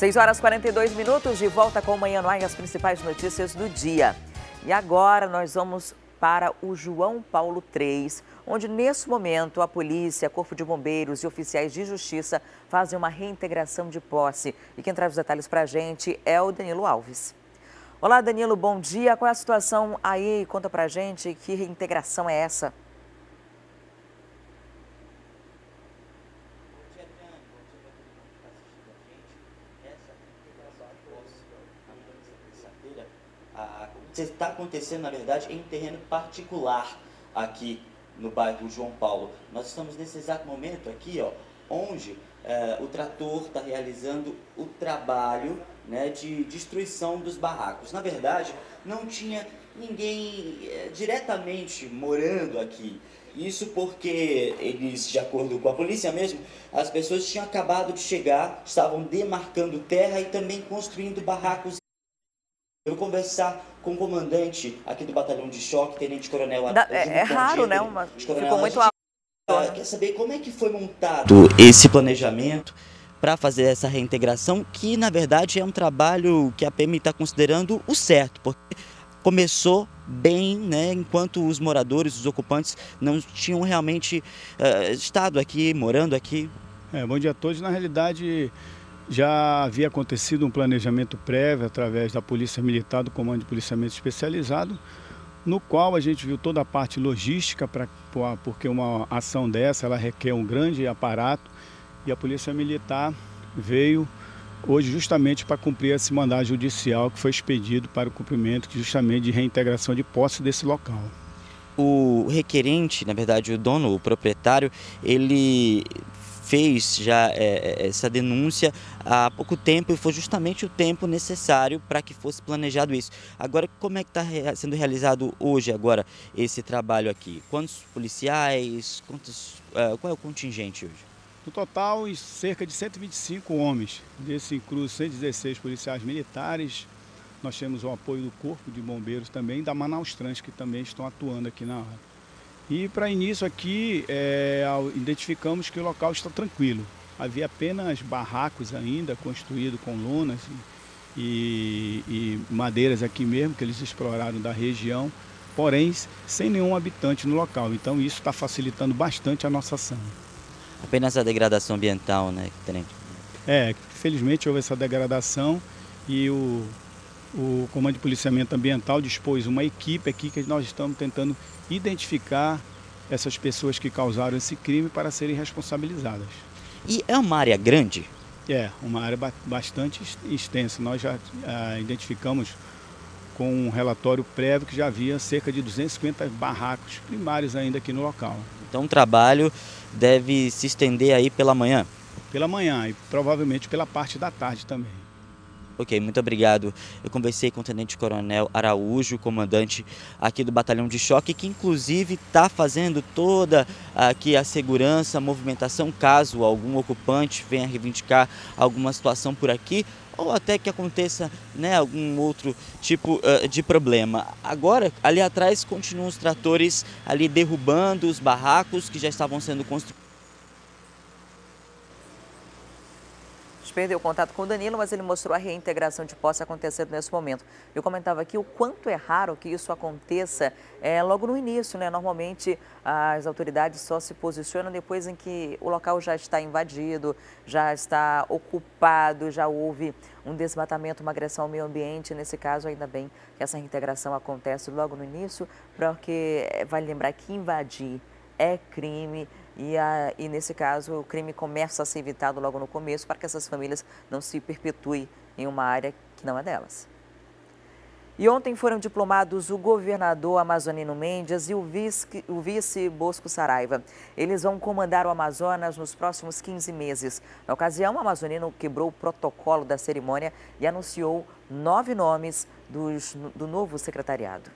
6h42, de volta com o Manhã no Ar e as principais notícias do dia. E agora nós vamos para o João Paulo III, onde nesse momento a polícia, Corpo de Bombeiros e oficiais de justiça fazem uma reintegração de posse. E quem traz os detalhes para a gente é o Danilo Alves. Olá, Danilo, bom dia. Qual é a situação aí? Conta pra gente que reintegração é essa? Está acontecendo, na verdade, em um terreno particular aqui no bairro João Paulo. Nós estamos nesse exato momento aqui, ó, onde o trator está realizando o trabalho, né, de destruição dos barracos. Na verdade, não tinha ninguém diretamente morando aqui. Isso porque eles, de acordo com a polícia mesmo, as pessoas tinham acabado de chegar, estavam demarcando terra e também construindo barracos. Eu vou conversar com o comandante aqui do Batalhão de Choque, Tenente Coronel. É raro, né? Ficou muito alto. Quer saber como é que foi montado esse planejamento para fazer essa reintegração, que na verdade é um trabalho que a PM está considerando o certo, porque começou bem, né, enquanto os moradores, os ocupantes não tinham realmente estado aqui, morando aqui. Bom dia a todos. Na realidade, já havia acontecido um planejamento prévio através da Polícia Militar, do Comando de Policiamento Especializado, no qual a gente viu toda a parte logística, porque uma ação dessa ela requer um grande aparato, e a Polícia Militar veio hoje justamente para cumprir esse mandado judicial que foi expedido para o cumprimento justamente de reintegração de posse desse local. O requerente, na verdade o dono, o proprietário, ele fez já essa denúncia há pouco tempo e foi justamente o tempo necessário para que fosse planejado isso. Agora, como é que está sendo realizado hoje esse trabalho aqui? Quantos policiais, qual é o contingente hoje? No total, cerca de 125 homens. Desse inclui 116 policiais militares. Nós temos o apoio do Corpo de Bombeiros também, da Manaus Trans, que também estão atuando aqui na área. E para início aqui, identificamos que o local está tranquilo. Havia apenas barracos ainda, construídos com lonas e madeiras aqui mesmo, que eles exploraram da região, porém sem nenhum habitante no local. Então isso está facilitando bastante a nossa ação. Apenas a degradação ambiental, né, Tenente? Felizmente houve essa degradação e o Comando de Policiamento Ambiental dispôs uma equipe aqui que nós estamos tentando identificar essas pessoas que causaram esse crime para serem responsabilizadas. E é uma área grande? Uma área bastante extensa. Nós já identificamos com um relatório prévio que já havia cerca de 250 barracos primários ainda aqui no local. Então o trabalho deve se estender aí pela manhã? Pela manhã e provavelmente pela parte da tarde também. Ok, muito obrigado. Eu conversei com o Tenente Coronel Araújo, comandante aqui do Batalhão de Choque, que inclusive está fazendo toda aqui a segurança, a movimentação, caso algum ocupante venha reivindicar alguma situação por aqui, ou até que aconteça, né, algum outro tipo de problema. Agora, ali atrás, continuam os tratores ali derrubando os barracos que já estavam sendo construídos. Perdeu o contato com o Danilo, mas ele mostrou a reintegração de posse acontecendo nesse momento. Eu comentava aqui o quanto é raro que isso aconteça logo no início, né? Normalmente as autoridades só se posicionam depois em que o local já está invadido, já está ocupado, já houve um desmatamento, uma agressão ao meio ambiente. Nesse caso, ainda bem que essa reintegração acontece logo no início, porque vale lembrar que invadir é crime. E nesse caso, o crime começa a ser evitado logo no começo para que essas famílias não se perpetuem em uma área que não é delas. E ontem foram diplomados o governador Amazonino Mendes e o vice Bosco Saraiva. Eles vão comandar o Amazonas nos próximos 15 meses. Na ocasião, o amazonino quebrou o protocolo da cerimônia e anunciou 9 nomes do novo secretariado.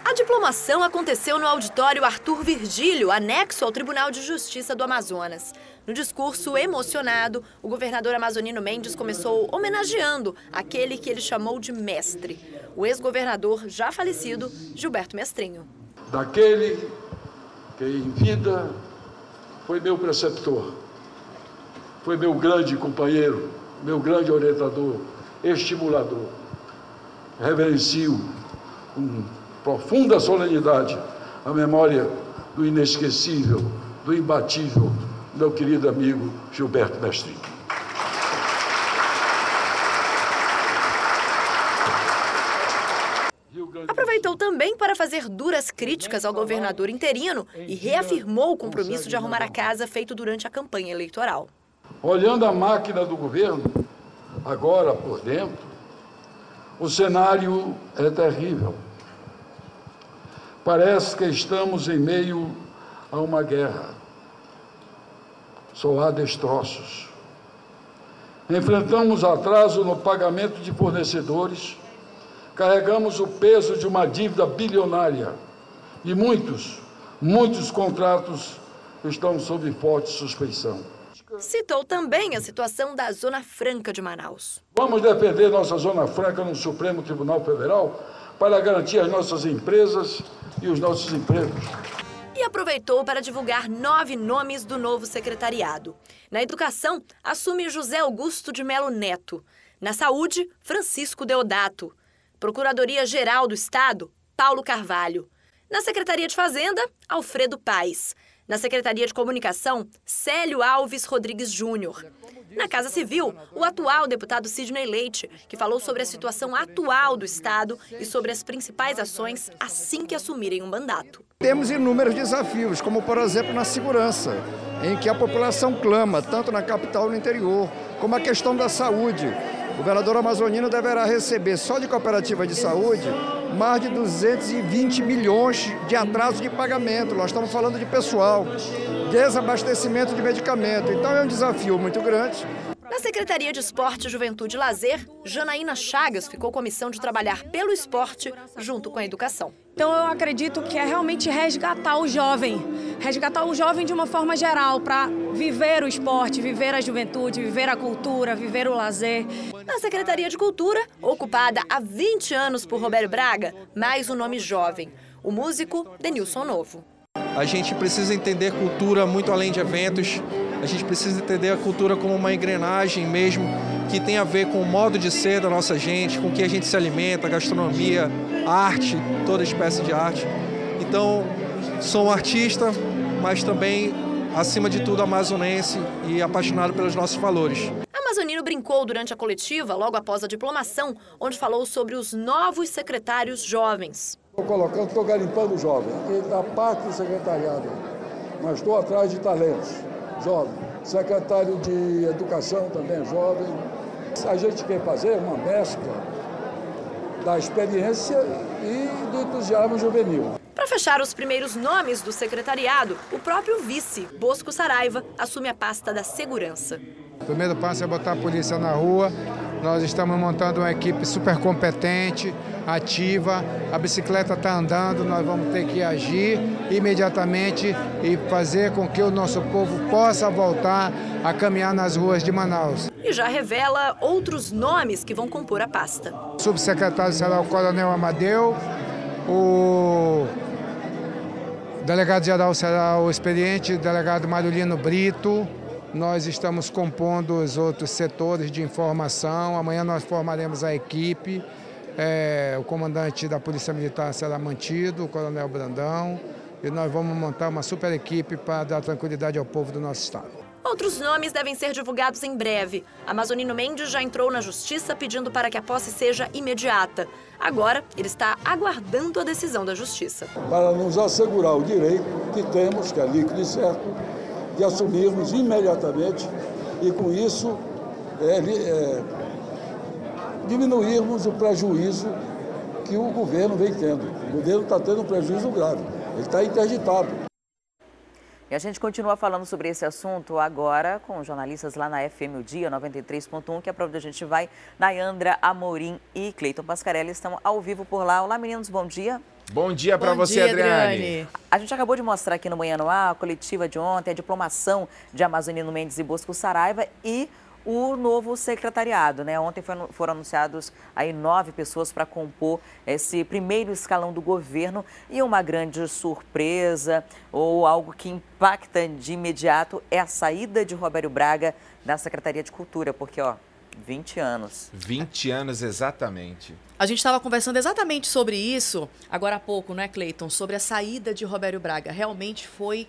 A diplomação aconteceu no auditório Arthur Virgílio, anexo ao Tribunal de Justiça do Amazonas. No discurso emocionado, o governador amazonino Mendes começou homenageando aquele que ele chamou de mestre, o ex-governador já falecido Gilberto Mestrinho. Daquele que em vida foi meu preceptor, foi meu grande companheiro, meu grande orientador, estimulador. Reverencio com profunda solenidade a memória do inesquecível, do imbatível, meu querido amigo Gilberto Mestrinho. Aproveitou também para fazer duras críticas ao governador interino e reafirmou o compromisso de arrumar a casa feito durante a campanha eleitoral. Olhando a máquina do governo, agora por dentro, o cenário é terrível. Parece que estamos em meio a uma guerra. Só há destroços. Enfrentamos atraso no pagamento de fornecedores, carregamos o peso de uma dívida bilionária e muitos contratos estão sob forte suspeição. Citou também a situação da Zona Franca de Manaus. Vamos defender nossa Zona Franca no Supremo Tribunal Federal para garantir as nossas empresas e os nossos empregos. E aproveitou para divulgar 9 nomes do novo secretariado. Na Educação, assume José Augusto de Melo Neto. Na Saúde, Francisco Deodato. Procuradoria-Geral do Estado, Paulo Carvalho. Na Secretaria de Fazenda, Alfredo Paes. Na Secretaria de Comunicação, Célio Alves Rodrigues Júnior. Na Casa Civil, o atual deputado Sidney Leite, que falou sobre a situação atual do Estado e sobre as principais ações assim que assumirem um mandato. Temos inúmeros desafios, como por exemplo na segurança, em que a população clama, tanto na capital como no interior, como a questão da saúde. O governador amazonino deverá receber, só de cooperativa de saúde, mais de 220 milhões de atraso de pagamento. Nós estamos falando de pessoal, desabastecimento de medicamento. Então é um desafio muito grande. Na Secretaria de Esporte, Juventude e Lazer, Janaína Chagas ficou com a missão de trabalhar pelo esporte junto com a educação. Então eu acredito que é realmente resgatar o jovem de uma forma geral, para viver o esporte, viver a juventude, viver a cultura, viver o lazer. Na Secretaria de Cultura, ocupada há 20 anos por Roberto Braga, mais um nome jovem, o músico Denilson Novo. A gente precisa entender cultura muito além de eventos, a gente precisa entender a cultura como uma engrenagem mesmo, que tem a ver com o modo de ser da nossa gente, com o que a gente se alimenta, gastronomia, arte, toda espécie de arte. Então, sou um artista, mas também, acima de tudo, amazonense e apaixonado pelos nossos valores. Amazonino brincou durante a coletiva, logo após a diplomação, onde falou sobre os novos secretários jovens. Estou garimpando o jovem, a parte do secretariado, mas estou atrás de talentos, jovem. Secretário de Educação também é jovem. A gente quer fazer uma mescla da experiência e do entusiasmo juvenil. Para fechar os primeiros nomes do secretariado, o próprio vice, Bosco Saraiva, assume a pasta da segurança. O primeiro passo é botar a polícia na rua. Nós estamos montando uma equipe super competente, ativa. A bicicleta está andando, nós vamos ter que agir imediatamente e fazer com que o nosso povo possa voltar a caminhar nas ruas de Manaus. E já revela outros nomes que vão compor a pasta. O subsecretário será o Coronel Amadeu, o delegado-geral será o experiente delegado Marulino Brito. Nós estamos compondo os outros setores de informação. Amanhã nós formaremos a equipe. O comandante da Polícia Militar será mantido, o Coronel Brandão. E nós vamos montar uma super equipe para dar tranquilidade ao povo do nosso estado. Outros nomes devem ser divulgados em breve. Amazonino Mendes já entrou na Justiça pedindo para que a posse seja imediata. Agora, ele está aguardando a decisão da Justiça. Para nos assegurar o direito que temos, que é líquido e certo, de assumirmos imediatamente e, com isso, diminuirmos o prejuízo que o governo vem tendo. O governo está tendo um prejuízo grave, ele está interditado. E a gente continua falando sobre esse assunto agora com jornalistas lá na FM O Dia 93.1, que é para onde a gente vai. Nayandra Amorim e Cleiton Pascarelli estão ao vivo por lá. Olá, meninos, bom dia. Bom dia para você, Adriane. A gente acabou de mostrar aqui no Manhã no Ar a coletiva de ontem, a diplomação de Amazonino Mendes e Bosco Saraiva e o novo secretariado, né? Ontem foram anunciados aí 9 pessoas para compor esse primeiro escalão do governo e uma grande surpresa ou algo que impacta de imediato é a saída de Robério Braga da Secretaria de Cultura, porque, 20 anos. 20 anos, exatamente. A gente estava conversando exatamente sobre isso, agora há pouco, né, Cleiton? Sobre a saída de Robério Braga. Realmente foi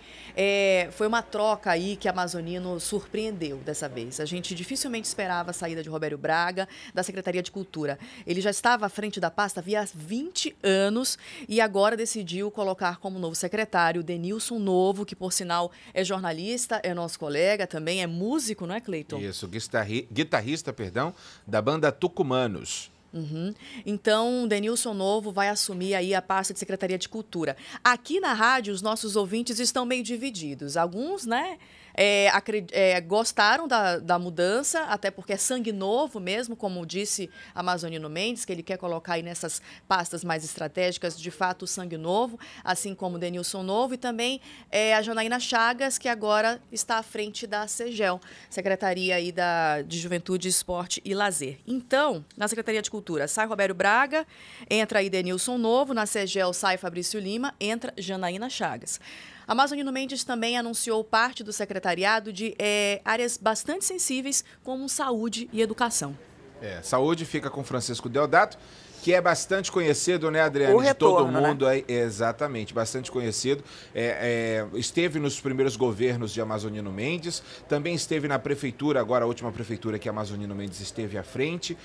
uma troca aí que a Amazonino surpreendeu dessa vez. A gente dificilmente esperava a saída de Robério Braga da Secretaria de Cultura. Ele já estava à frente da pasta havia 20 anos e agora decidiu colocar como novo secretário Denilson Novo, que por sinal é jornalista, é nosso colega também, é músico, não é, Cleiton? Isso, guitarrista, da banda Tucumanos. Uhum. Então, Denilson Novo vai assumir aí a pasta de Secretaria de Cultura. Aqui na rádio, os nossos ouvintes estão meio divididos. Alguns, né, gostaram da mudança, até porque é sangue novo mesmo, como disse Amazonino Mendes, que ele quer colocar aí nessas pastas mais estratégicas, de fato, sangue novo, assim como Denilson Novo, e também a Janaína Chagas, que agora está à frente da SEGEL, Secretaria aí de Juventude, Esporte e Lazer. Então, na Secretaria de Cultura, sai Robério Braga, entra aí Denilson Novo, na SEGEL sai Fabrício Lima, entra Janaína Chagas. Amazonino Mendes também anunciou parte do secretariado de áreas bastante sensíveis, como saúde e educação. Saúde fica com Francisco Deodato, que é bastante conhecido, né, Adriane? O retorno, de todo mundo, né? Aí, exatamente, bastante conhecido. Esteve nos primeiros governos de Amazonino Mendes, também esteve na prefeitura, agora a última prefeitura que Amazonino Mendes esteve à frente,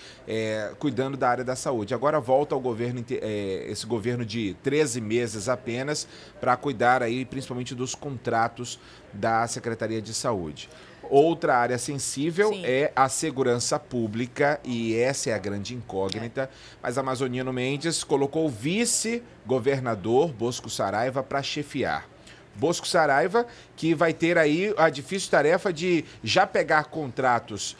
cuidando da área da saúde. Agora volta ao governo, esse governo de 13 meses apenas, para cuidar aí principalmente dos contratos da Secretaria de Saúde. Outra área sensível é a segurança pública e essa é a grande incógnita, mas Amazonino Mendes colocou o vice-governador Bosco Saraiva para chefiar. Bosco Saraiva, que vai ter aí a difícil tarefa de já pegar contratos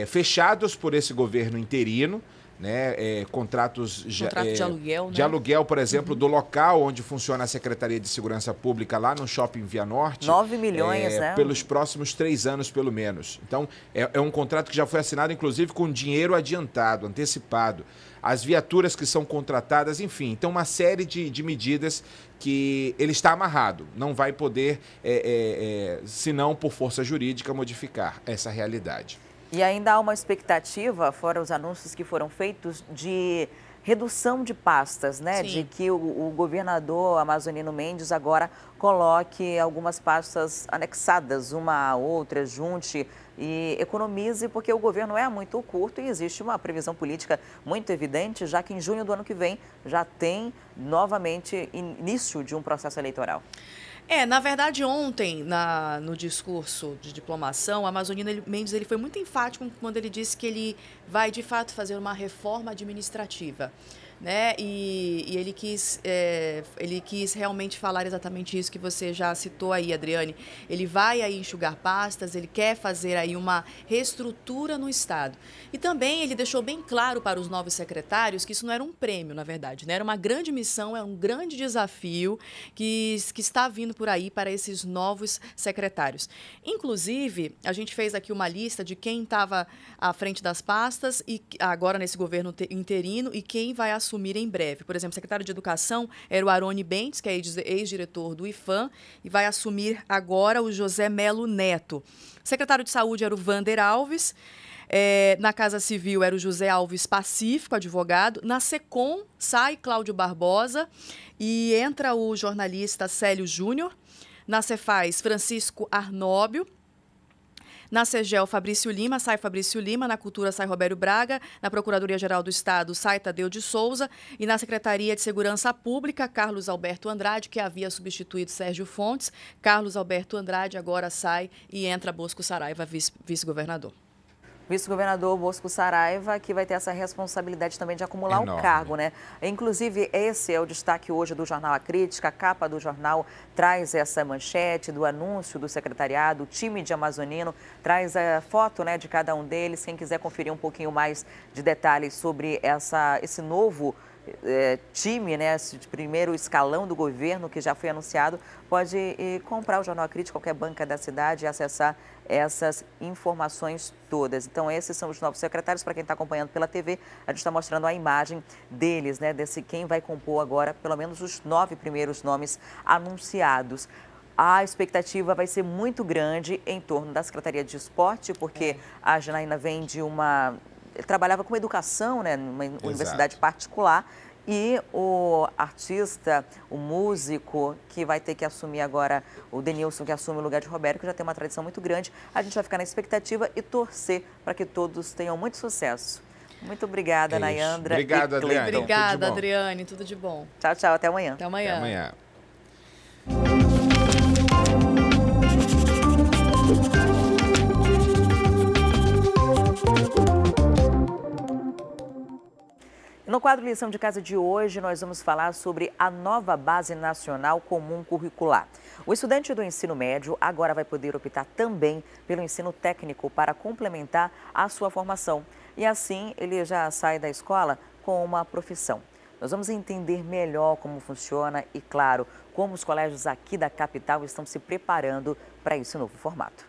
fechados por esse governo interino, né, contratos de aluguel, né? De aluguel, por exemplo, do local onde funciona a Secretaria de Segurança Pública lá no Shopping Via Norte. 9 milhões, né? Pelos próximos 3 anos, pelo menos. Então, é um contrato que já foi assinado, inclusive, com dinheiro adiantado, antecipado. As viaturas que são contratadas, enfim. Então, uma série de medidas que ele está amarrado. Não vai poder, senão por força jurídica, modificar essa realidade. E ainda há uma expectativa, fora os anúncios que foram feitos, de redução de pastas, né? Sim. De que o governador Amazonino Mendes agora coloque algumas pastas anexadas, uma a outra, junte e economize, porque o governo é muito curto e existe uma previsão política muito evidente, já que em junho do ano que vem já tem novamente início de um processo eleitoral. Na verdade, ontem, no discurso de diplomação, Amazonino Mendes ele foi muito enfático quando ele disse que ele vai, de fato, fazer uma reforma administrativa. Né? E ele quis realmente falar exatamente isso que você já citou aí, Adriane. Ele vai aí enxugar pastas, ele quer fazer aí uma reestrutura no Estado. E também ele deixou bem claro para os novos secretários que isso não era um prêmio, na verdade, né? Era uma grande missão, é um grande desafio que está vindo por aí para esses novos secretários. Inclusive, a gente fez aqui uma lista de quem estava à frente das pastas e agora nesse governo interino e quem vai assumir em breve. Por exemplo, o secretário de Educação era o Arone Bentes, que é ex-diretor do IFAM, e vai assumir agora o José Melo Neto. O secretário de Saúde era o Vander Alves. Na Casa Civil era o José Alves Pacífico, advogado. Na SECOM sai Cláudio Barbosa e entra o jornalista Célio Júnior. Na Cefaz, Francisco Arnóbio. Na SEGEL, Fabrício Lima, sai Fabrício Lima. Na Cultura, sai Robério Braga. Na Procuradoria-Geral do Estado, sai Tadeu de Souza. E na Secretaria de Segurança Pública, Carlos Alberto Andrade, que havia substituído Sérgio Fontes. Carlos Alberto Andrade agora sai e entra Bosco Saraiva, vice-governador. Vice-governador Bosco Saraiva, que vai ter essa responsabilidade também de acumular o cargo, né? Inclusive, esse é o destaque hoje do Jornal A Crítica. A capa do jornal traz essa manchete do anúncio do secretariado. O time de Amazonino traz a foto, né, de cada um deles. Quem quiser conferir um pouquinho mais de detalhes sobre esse novo time, né, de primeiro escalão do governo, que já foi anunciado, pode comprar o Jornal A Crítica, qualquer banca da cidade, e acessar essas informações todas. Então, esses são os novos secretários. Para quem está acompanhando pela TV, a gente está mostrando a imagem deles, né, desse quem vai compor agora, pelo menos os 9 primeiros nomes anunciados. A expectativa vai ser muito grande em torno da Secretaria de Esporte, porque a Janaína vem de uma... trabalhava com educação, né, numa universidade particular, e o artista, o músico que vai ter que assumir agora, o Denilson, que assume o lugar de Roberto, que já tem uma tradição muito grande. A gente vai ficar na expectativa e torcer para que todos tenham muito sucesso. Muito obrigada, Nayandra. Obrigado, Adriane. Obrigada, Adriane. Tudo de bom. Tchau, tchau. Até amanhã. Até amanhã. Até amanhã. No quadro Lição de Casa de hoje, nós vamos falar sobre a nova Base Nacional Comum Curricular. O estudante do ensino médio agora vai poder optar também pelo ensino técnico para complementar a sua formação. E assim, ele já sai da escola com uma profissão. Nós vamos entender melhor como funciona e, claro, como os colégios aqui da capital estão se preparando para esse novo formato.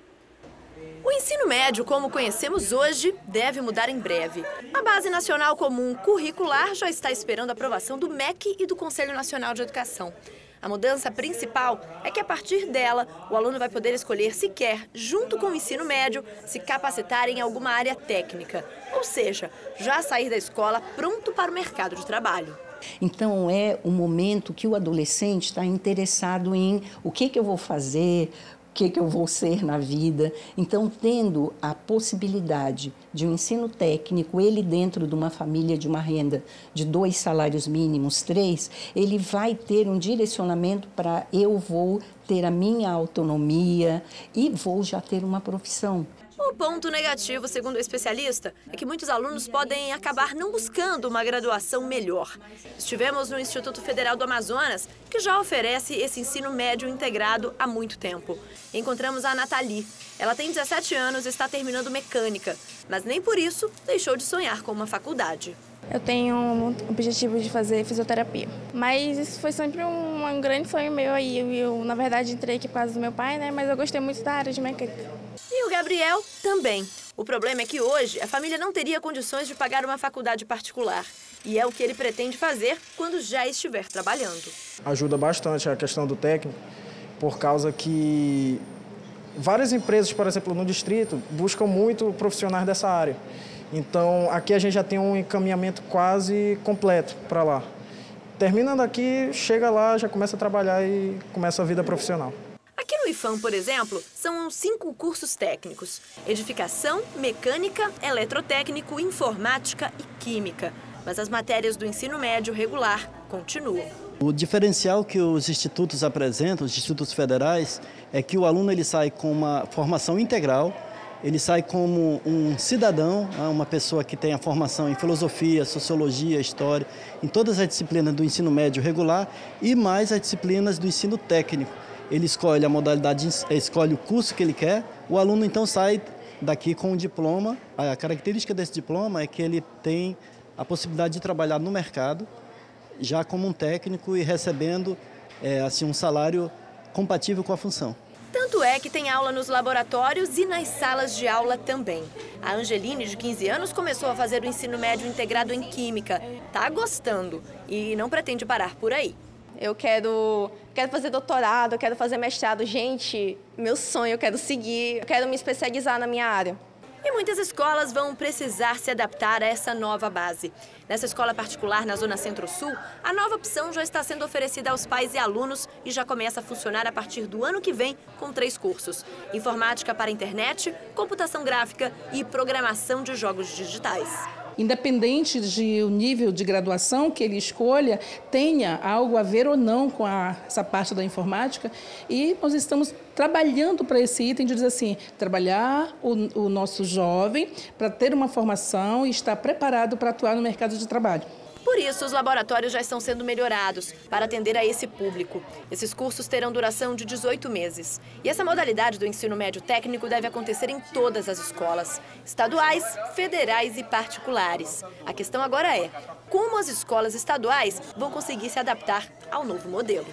O ensino médio, como conhecemos hoje, deve mudar em breve. A Base Nacional Comum Curricular já está esperando a aprovação do MEC e do Conselho Nacional de Educação. A mudança principal é que, a partir dela, o aluno vai poder escolher se quer, junto com o ensino médio, se capacitar em alguma área técnica. Ou seja, já sair da escola pronto para o mercado de trabalho. Então, é o momento que o adolescente está interessado em o que eu vou fazer, o que eu vou ser na vida. Então, tendo a possibilidade de um ensino técnico, ele dentro de uma família de uma renda de 2 salários mínimos, 3, ele vai ter um direcionamento para eu vou ter a minha autonomia e vou já ter uma profissão. O ponto negativo, segundo o especialista, é que muitos alunos podem acabar não buscando uma graduação melhor. Estivemos no Instituto Federal do Amazonas, que já oferece esse ensino médio integrado há muito tempo. Encontramos a Nathalie. Ela tem 17 anos e está terminando mecânica, mas nem por isso deixou de sonhar com uma faculdade. Eu tenho um objetivo de fazer fisioterapia, mas isso foi sempre um grande sonho meu aí. Eu, na verdade, entrei aqui por causa do meu pai, né? Mas eu gostei muito da área de mecânica. E o Gabriel também. O problema é que hoje a família não teria condições de pagar uma faculdade particular. E é o que ele pretende fazer quando já estiver trabalhando. Ajuda bastante a questão do técnico, por causa que várias empresas, por exemplo, no distrito, buscam muito profissionais dessa área. Então, aqui a gente já tem um encaminhamento quase completo para lá. Terminando aqui, chega lá, já começa a trabalhar e começa a vida profissional. Aqui no IFAM, por exemplo, são 5 cursos técnicos: edificação, mecânica, eletrotécnico, informática e química. Mas as matérias do ensino médio regular continuam. O diferencial que os institutos apresentam, os institutos federais, é que o aluno ele sai com uma formação integral. Ele sai como um cidadão, uma pessoa que tem a formação em filosofia, sociologia, história, em todas as disciplinas do ensino médio regular e mais as disciplinas do ensino técnico. Ele escolhe a modalidade, escolhe o curso que ele quer. O aluno então sai daqui com um diploma. A característica desse diploma é que ele tem a possibilidade de trabalhar no mercado, já como um técnico e recebendo assim, um salário compatível com a função. Tanto é que tem aula nos laboratórios e nas salas de aula também. A Angeline, de 15 anos, começou a fazer o ensino médio integrado em Química. Tá gostando e não pretende parar por aí. Eu quero fazer doutorado, eu quero fazer mestrado. Gente, meu sonho, eu quero seguir, eu quero me especializar na minha área. E muitas escolas vão precisar se adaptar a essa nova base. Nessa escola particular na Zona Centro-Sul, a nova opção já está sendo oferecida aos pais e alunos e já começa a funcionar a partir do ano que vem com 3 cursos: informática para a internet, computação gráfica e programação de jogos digitais. Independente do nível de graduação que ele escolha, tenha algo a ver ou não com essa parte da informática. E nós estamos trabalhando para esse item de dizer assim, trabalhar o nosso jovem para ter uma formação e estar preparado para atuar no mercado de trabalho. Por isso, os laboratórios já estão sendo melhorados para atender a esse público. Esses cursos terão duração de 18 meses. E essa modalidade do ensino médio técnico deve acontecer em todas as escolas, estaduais, federais e particulares. A questão agora é como as escolas estaduais vão conseguir se adaptar ao novo modelo.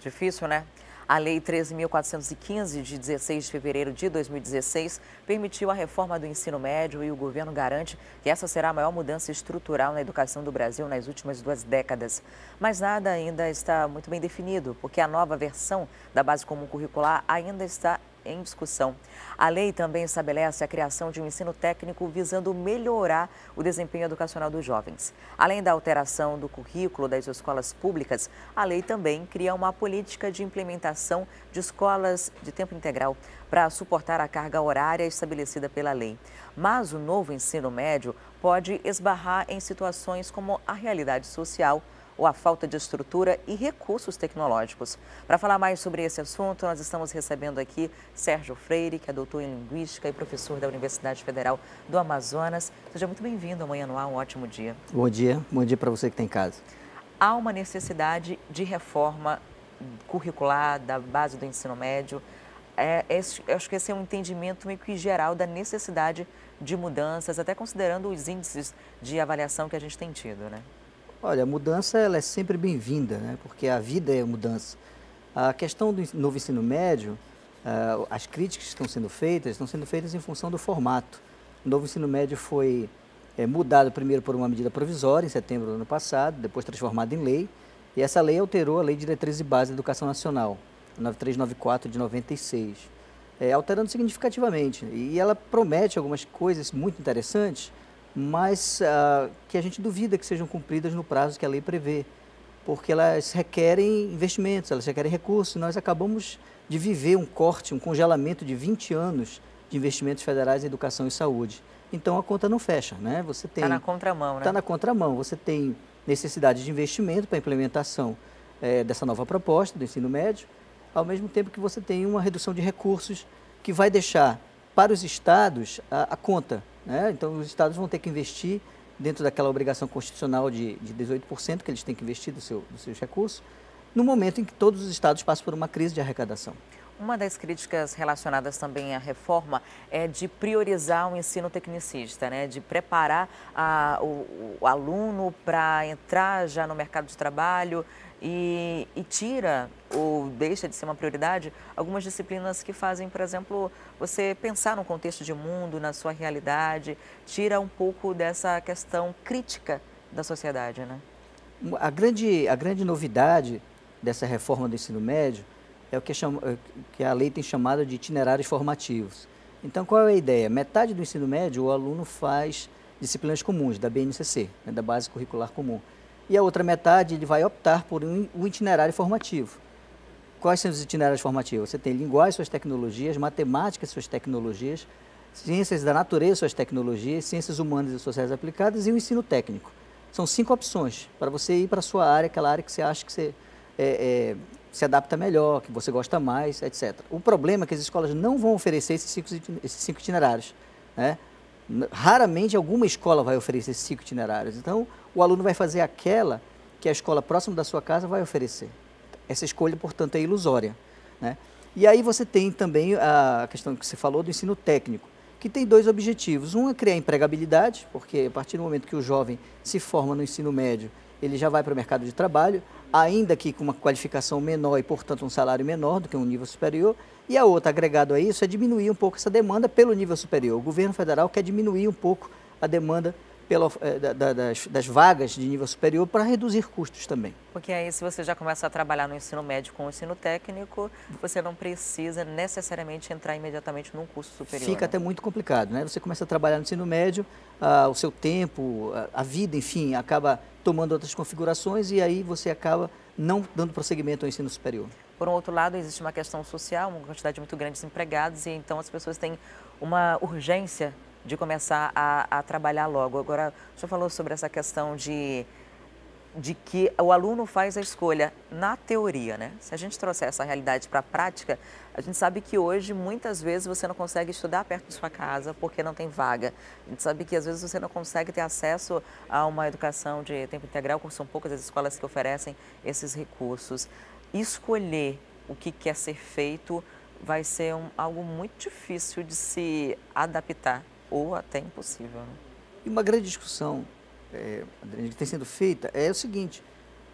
Difícil, né? A Lei 13.415, de 16 de fevereiro de 2016, permitiu a reforma do ensino médio e o governo garante que essa será a maior mudança estrutural na educação do Brasil nas últimas 2 décadas. Mas nada ainda está muito bem definido, porque a nova versão da Base Comum Curricular ainda está em discussão. A lei também estabelece a criação de um ensino técnico visando melhorar o desempenho educacional dos jovens. Além da alteração do currículo das escolas públicas, a lei também cria uma política de implementação de escolas de tempo integral para suportar a carga horária estabelecida pela lei. Mas o novo ensino médio pode esbarrar em situações como a realidade social, ou a falta de estrutura e recursos tecnológicos. Para falar mais sobre esse assunto, nós estamos recebendo aqui Sérgio Freire, que é doutor em Linguística e professor da Universidade Federal do Amazonas. Seja muito bem-vindo ao Manhã no Ar, um ótimo dia. Bom dia para você que está em casa. Há uma necessidade de reforma curricular da base do ensino médio. Acho que esse é um entendimento meio que geral da necessidade de mudanças, até considerando os índices de avaliação que a gente tem tido, né? Olha, a mudança ela é sempre bem-vinda, né? Porque a vida é mudança. A questão do novo ensino médio, as críticas que estão sendo feitas em função do formato. O novo ensino médio foi mudado primeiro por uma medida provisória, em setembro do ano passado, depois transformado em lei, e essa lei alterou a Lei de Diretrizes e Bases da Educação Nacional, 9394 de 96, alterando significativamente. E ela promete algumas coisas muito interessantes, mas que a gente duvida que sejam cumpridas no prazo que a lei prevê, porque elas requerem investimentos, elas requerem recursos. Nós acabamos de viver um corte, um congelamento de 20 anos de investimentos federais em educação e saúde. Então a conta não fecha, né? Você tem... Está na contramão, né? Está na contramão. Você tem necessidade de investimento para a implementação dessa nova proposta do ensino médio, ao mesmo tempo que você tem uma redução de recursos que vai deixar para os estados a conta. Então, os estados vão ter que investir dentro daquela obrigação constitucional de 18% que eles têm que investir dos seus recursos, no momento em que todos os estados passam por uma crise de arrecadação. Uma das críticas relacionadas também à reforma é de priorizar o ensino tecnicista, né? De preparar o aluno para entrar já no mercado de trabalho e tira ou deixa de ser uma prioridade algumas disciplinas que fazem, por exemplo, você pensar no contexto de mundo, na sua realidade, tira um pouco dessa questão crítica da sociedade, né? A grande novidade dessa reforma do ensino médio é o que a lei tem chamado de itinerários formativos. Então, qual é a ideia? Metade do ensino médio o aluno faz disciplinas comuns, da BNCC, né, da Base Curricular Comum. E a outra metade ele vai optar por um itinerário formativo. Quais são os itinerários formativos? Você tem linguagem, suas tecnologias, matemática, suas tecnologias, ciências da natureza, suas tecnologias, ciências humanas e sociais aplicadas e o ensino técnico. São 5 opções para você ir para a sua área, aquela área que você acha que você se adapta melhor, que você gosta mais, etc. O problema é que as escolas não vão oferecer esses 5 itinerários, né? Raramente alguma escola vai oferecer esses 5 itinerários. Então, o aluno vai fazer aquela que a escola próxima da sua casa vai oferecer. Essa escolha, portanto, é ilusória, né? E aí você tem também a questão que você falou do ensino técnico, que tem 2 objetivos. Um é criar empregabilidade, porque a partir do momento que o jovem se forma no ensino médio, ele já vai para o mercado de trabalho, ainda que com uma qualificação menor e, portanto, um salário menor do que um nível superior. E a outra, agregado a isso, é diminuir um pouco essa demanda pelo nível superior. O governo federal quer diminuir um pouco a demanda das vagas de nível superior para reduzir custos também. Porque aí, se você já começa a trabalhar no ensino médio com o ensino técnico, você não precisa necessariamente entrar imediatamente num curso superior. Fica até muito complicado, né? Você começa a trabalhar no ensino médio, o seu tempo, a vida, enfim, acaba tomando outras configurações e aí você acaba não dando prosseguimento ao ensino superior. Por um outro lado, existe uma questão social, uma quantidade muito grande de desempregados e então as pessoas têm uma urgência de começar a trabalhar logo. Agora, o senhor falou sobre essa questão de de que o aluno faz a escolha na teoria, né? Se a gente trouxer essa realidade para a prática, a gente sabe que hoje, muitas vezes, você não consegue estudar perto de sua casa porque não tem vaga. A gente sabe que, às vezes, você não consegue ter acesso a uma educação de tempo integral, porque são poucas as escolas que oferecem esses recursos. Escolher o que quer ser feito vai ser algo muito difícil de se adaptar, ou até impossível, né? E uma grande discussão que tem sendo feita é o seguinte: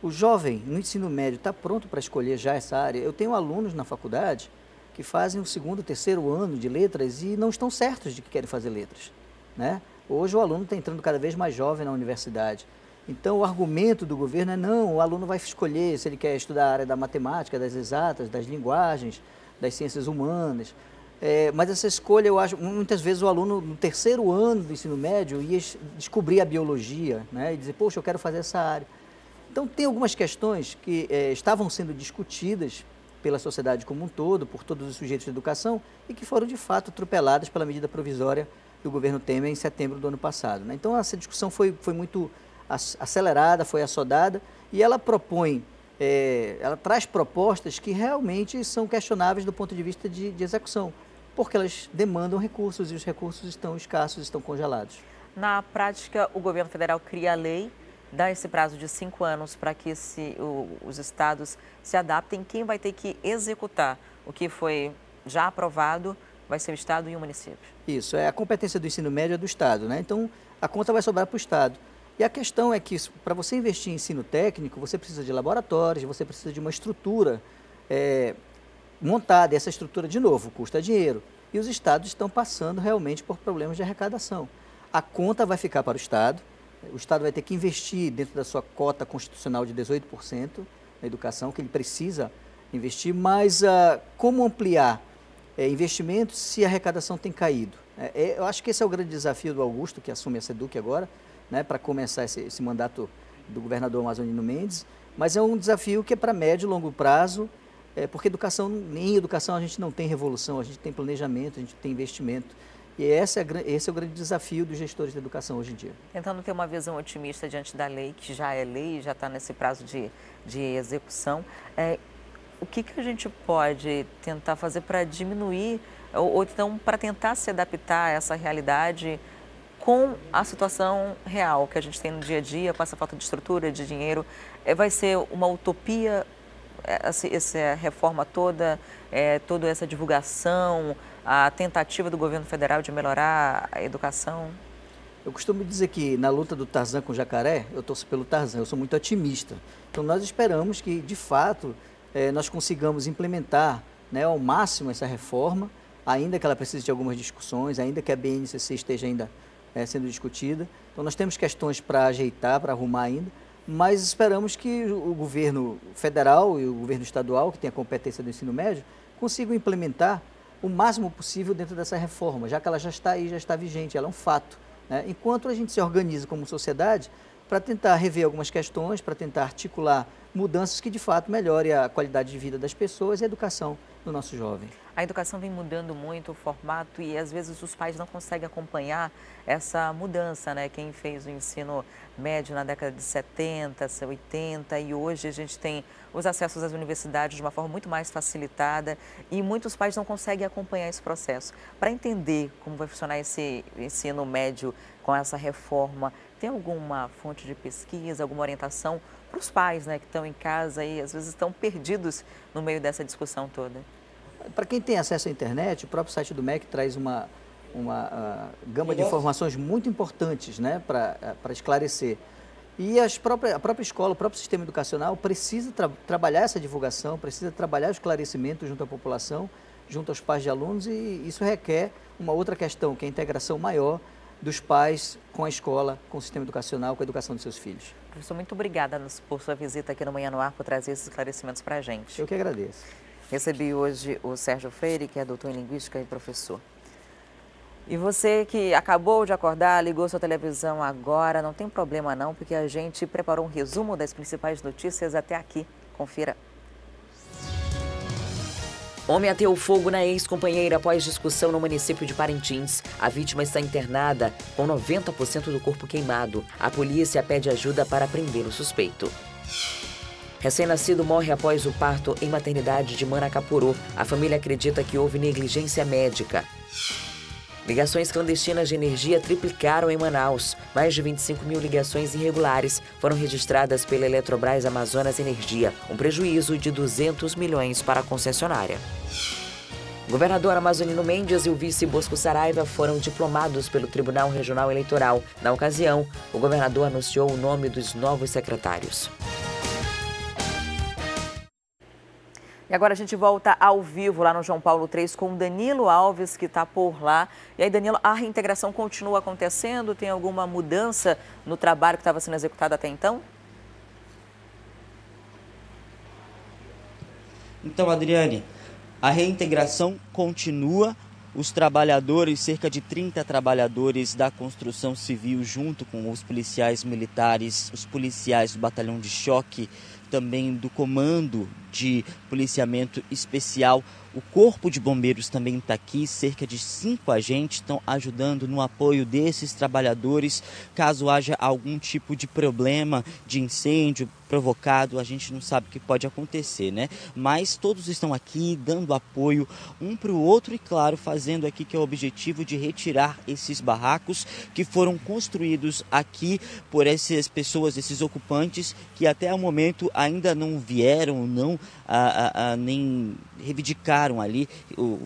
o jovem no ensino médio está pronto para escolher já essa área? Eu tenho alunos na faculdade que fazem o 2º, 3º ano de letras e não estão certos de que querem fazer letras, né? Hoje o aluno está entrando cada vez mais jovem na universidade. Então o argumento do governo é não, o aluno vai escolher se ele quer estudar a área da matemática, das exatas, das linguagens, das ciências humanas. Mas essa escolha, eu acho, muitas vezes o aluno no 3º ano do ensino médio ia descobrir a biologia, né, e dizer, poxa, eu quero fazer essa área. Então tem algumas questões que estavam sendo discutidas pela sociedade como um todo, por todos os sujeitos de educação, e que foram de fato atropeladas pela medida provisória do governo Temer em setembro do ano passado, né? Então essa discussão foi muito acelerada, foi assodada, e ela propõe, ela traz propostas que realmente são questionáveis do ponto de vista de execução, porque elas demandam recursos e os recursos estão escassos, estão congelados. Na prática, o governo federal cria a lei, dá esse prazo de 5 anos para que os estados se adaptem. Quem vai ter que executar o que foi já aprovado vai ser o estado e o município. Isso, a competência do ensino médio é do estado, né? Então a conta vai sobrar para o estado. E a questão é que para você investir em ensino técnico, você precisa de laboratórios, você precisa de uma estrutura montada, e essa estrutura, de novo, custa dinheiro. E os estados estão passando realmente por problemas de arrecadação. A conta vai ficar para o estado vai ter que investir dentro da sua cota constitucional de 18% na educação, que ele precisa investir, mas como ampliar investimentos se a arrecadação tem caído? Eu acho que esse é o grande desafio do Augusto, que assume a SEDUC agora, né, para começar esse mandato do governador Amazonino Mendes, mas é um desafio que é para médio e longo prazo, porque em educação a gente não tem revolução, a gente tem planejamento, a gente tem investimento. E esse é o grande desafio dos gestores de educação hoje em dia. Tentando ter uma visão otimista diante da lei, que já é lei, já está nesse prazo de execução, o que a gente pode tentar fazer para diminuir, ou então para tentar se adaptar a essa realidade com a situação real que a gente tem no dia a dia, com essa falta de estrutura, de dinheiro? Vai ser uma utopia essa reforma toda, toda essa divulgação, a tentativa do governo federal de melhorar a educação? Eu costumo dizer que na luta do Tarzan com o jacaré, eu torço pelo Tarzan, eu sou muito otimista. Então nós esperamos que, de fato, nós consigamos implementar, né, ao máximo essa reforma, ainda que ela precise de algumas discussões, ainda que a BNCC esteja ainda sendo discutida. Então nós temos questões para ajeitar, para arrumar ainda, mas esperamos que o governo federal e o governo estadual, que tem a competência do ensino médio, consigam implementar o máximo possível dentro dessa reforma, já que ela já está aí, já está vigente, ela é um fato, né? Enquanto a gente se organiza como sociedade para tentar rever algumas questões, para tentar articular mudanças que de fato melhorem a qualidade de vida das pessoas e a educação do nosso jovem. A educação vem mudando muito o formato e às vezes os pais não conseguem acompanhar essa mudança, né? Quem fez o ensino médio na década de 70, 80 e hoje a gente tem os acessos às universidades de uma forma muito mais facilitada e muitos pais não conseguem acompanhar esse processo. Para entender como vai funcionar esse ensino médio com essa reforma, tem alguma fonte de pesquisa, alguma orientação para os pais, né, que estão em casa e às vezes estão perdidos no meio dessa discussão toda? Para quem tem acesso à internet, o próprio site do MEC traz uma gama de informações muito importantes, né, para esclarecer. E a própria escola, o próprio sistema educacional precisa trabalhar essa divulgação, precisa trabalhar o esclarecimento junto à população, junto aos pais de alunos, e isso requer uma outra questão, que é a integração maior dos pais com a escola, com o sistema educacional, com a educação dos seus filhos. Professor, muito obrigada por sua visita aqui no Manhã no Ar, por trazer esses esclarecimentos para a gente. Eu que agradeço. Recebi hoje o Sérgio Freire, que é doutor em Linguística e professor. E você que acabou de acordar, ligou sua televisão agora, não tem problema não, porque a gente preparou um resumo das principais notícias até aqui. Confira. Homem ateou fogo na ex-companheira após discussão no município de Parintins. A vítima está internada com 90% do corpo queimado. A polícia pede ajuda para prender o suspeito. Recém-nascido morre após o parto em maternidade de Manacapuru. A família acredita que houve negligência médica. Ligações clandestinas de energia triplicaram em Manaus. Mais de 25 mil ligações irregulares foram registradas pela Eletrobras Amazonas Energia, um prejuízo de 200 milhões para a concessionária. O governador amazonino Mendes e o vice Bosco Saraiva foram diplomados pelo Tribunal Regional Eleitoral. Na ocasião, o governador anunciou o nome dos novos secretários. E agora a gente volta ao vivo lá no João Paulo III com o Danilo Alves, que está por lá. E aí, Danilo, a reintegração continua acontecendo? Tem alguma mudança no trabalho que estava sendo executado até então? Então, Adriane, a reintegração continua. Os trabalhadores, cerca de 30 trabalhadores da construção civil, junto com os policiais militares, os policiais do batalhão de choque, também do comando de policiamento especial. O Corpo de Bombeiros também está aqui, cerca de 5 agentes estão ajudando no apoio desses trabalhadores. Caso haja algum tipo de problema de incêndio provocado, a gente não sabe o que pode acontecer, né? Mas todos estão aqui dando apoio um para o outro e, claro, fazendo aqui que é o objetivo de retirar esses barracos que foram construídos aqui por essas pessoas, esses ocupantes, que até o momento ainda não vieram, nem reivindicaram ali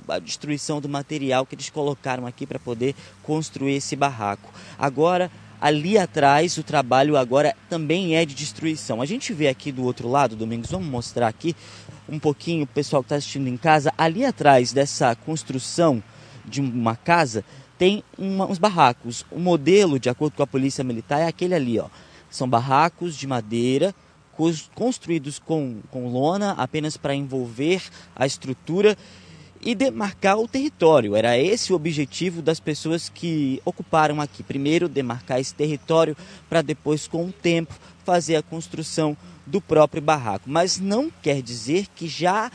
a destruição do material que eles colocaram aqui para poder construir esse barraco. Agora, ali atrás, o trabalho agora também é de destruição. A gente vê aqui do outro lado, Domingos, vamos mostrar aqui um pouquinho, o pessoal que está assistindo em casa, ali atrás dessa construção de uma casa, tem uns barracos. O modelo, de acordo com a Polícia Militar, é aquele ali, ó. São barracos de madeira, construídos com lona, apenas para envolver a estrutura e demarcar o território. Era esse o objetivo das pessoas que ocuparam aqui. Primeiro, demarcar esse território para depois, com o tempo, fazer a construção do próprio barraco. Mas não quer dizer que já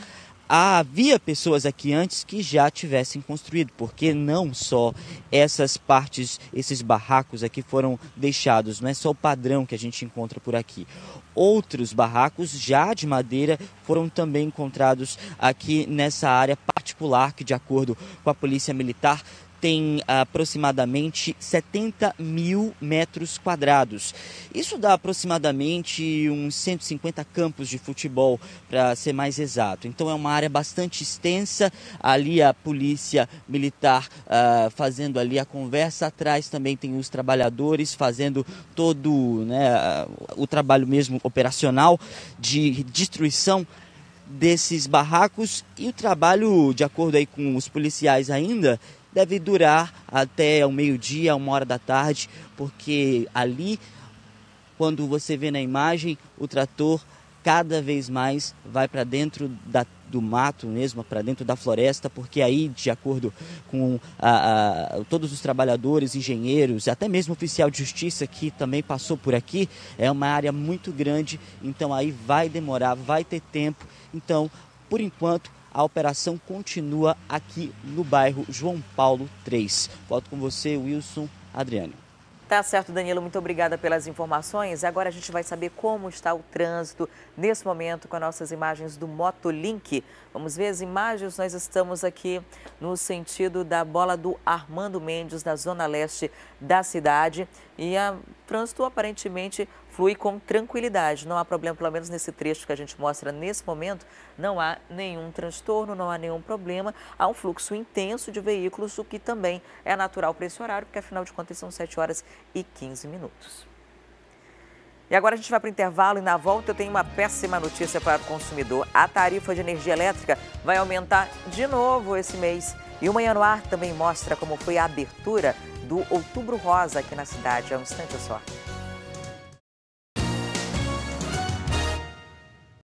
havia pessoas aqui antes que já tivessem construído, porque não só essas partes, esses barracos aqui foram deixados, não é só o padrão que a gente encontra por aqui. Outros barracos já de madeira foram também encontrados aqui nessa área particular que, de acordo com a Polícia Militar, tem aproximadamente 70 mil metros quadrados. Isso dá aproximadamente uns 150 campos de futebol, para ser mais exato. Então é uma área bastante extensa. Ali a Polícia Militar fazendo ali a conversa. Atrás também tem os trabalhadores fazendo todo, né, o trabalho mesmo operacional de destruição desses barracos. E o trabalho, de acordo aí com os policiais ainda, deve durar até o meio-dia, 1h da tarde, porque ali, quando você vê na imagem, o trator cada vez mais vai para dentro do mato mesmo, para dentro da floresta, porque aí, de acordo com todos os trabalhadores, engenheiros, até mesmo oficial de justiça que também passou por aqui, é uma área muito grande, então aí vai demorar, vai ter tempo. Então, por enquanto, a operação continua aqui no bairro João Paulo III. Volto com você, Wilson, Adriane. Tá certo, Danilo. Muito obrigada pelas informações. Agora a gente vai saber como está o trânsito nesse momento com as nossas imagens do Motolink. Vamos ver as imagens. Nós estamos aqui no sentido da Bola do Armando Mendes, na zona leste da cidade. E o trânsito aparentemente flui com tranquilidade. Não há problema, pelo menos nesse trecho que a gente mostra nesse momento. Não há nenhum transtorno, não há nenhum problema. Há um fluxo intenso de veículos, o que também é natural para esse horário, porque afinal de contas são 7h15. E agora a gente vai para o intervalo e na volta eu tenho uma péssima notícia para o consumidor. A tarifa de energia elétrica vai aumentar de novo esse mês. E o Manhã no Ar também mostra como foi a abertura do Outubro Rosa aqui na cidade. É um instante só.